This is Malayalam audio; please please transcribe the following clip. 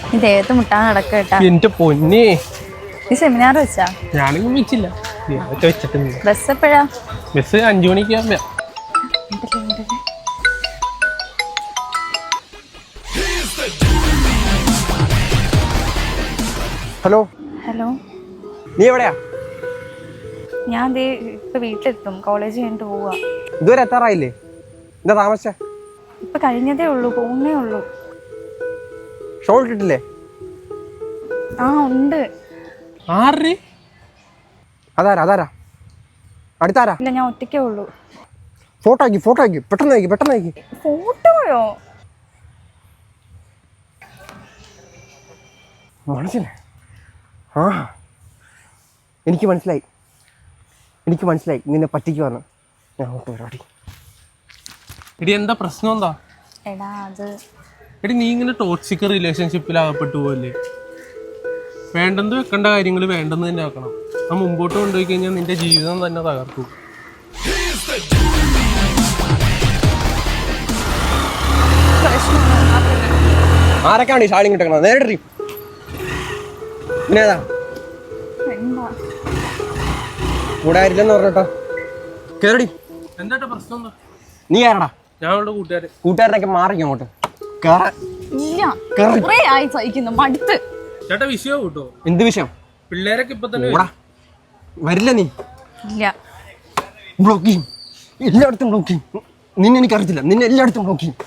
നീ ദേഹത്ത് മുട്ടാൻ നടക്കട്ടാ. എന്റെ പൊന്നെ, നീ സെമിനാർ വെച്ചാ? ഞാനൊന്നും വെച്ചില്ല, വെച്ചിട്ടുണ്ട്. ബസ് എപ്പോഴാ? ബസ് 5 മണിക്ക്. ഹലോ ഹലോ, നീ എവിടെയാ? ഞാൻ ഇപ്പൊ വീട്ടിലെത്തും. കോളേജ് കഴിഞ്ഞിട്ട് പോവാ. ഇതുവരെ എത്താറായില്ലേ? എന്താ താമസിച്ച? ഇപ്പൊ കഴിഞ്ഞതേ ഉള്ളൂ, പോകുന്നേ ഉള്ളൂ. ഷോൾ ഇട്ടിട്ടില്ലേ? ആ ഉണ്ട്. അതാരാ അടുത്താരാ? ഇല്ല, ഞാൻ ഒറ്റയ്ക്കേ ഉള്ളൂ. ഫോട്ടോ ആക്കി പെട്ടെന്ന് ആക്കി. ഫോട്ടോയോ? മനസ്സിനെ ആ എനിക്ക് മനസ്സിലായി നിന്നെ പറ്റിക്കുവാന്ന്. ഞാൻ പരിപാടി. എടി എന്താ പ്രശ്നം എന്താ? എടാ അത് എടി നീ ഇങ്ങനെ ടോക്സിക് റിലേഷൻഷിപ്പിൽ അകപ്പെട്ടു പോകല്ലേ? വേണ്ടെന്ന് വെക്കേണ്ട കാര്യങ്ങൾ വേണ്ടെന്ന് തന്നെ വെക്കണം. ആ മുമ്പോട്ട് കൊണ്ടുപോയി കഴിഞ്ഞാൽ നിന്റെ ജീവിതം തന്നെ തകർക്കും. ആരൊക്കെയാണ് ഈ ഷാളിങ് ഇട്ടേക്കണത്? നേരിട്ടി പിന്നേതാ കൂടെ ആരില്ലെന്ന് പറഞ്ഞോട്ടോ. കേറടി. എന്താ പ്രശ്നം എന്താ? നീ ആരടാ? ഞങ്ങളുടെ കൂട്ടുകാരനൊക്കെ മാറിക്കും അങ്ങോട്ട്. മടുത്ത്. ചേട്ടാ വിഷയം കൂട്ടോ. എന്ത് വിഷയം? പിള്ളേരൊക്കെ ഇപ്പൊ തന്നെ വരില്ല. നീ ഇല്ല. ബ്ലോക്ക് ചെയ്യും, എല്ലായിടത്തും ബ്ലോക്ക് ചെയ്യും. നിന്നെ എനിക്കറിയത്തില്ല, നിന്നെ എല്ലായിടത്തും ബ്ലോക്ക് ചെയ്യും.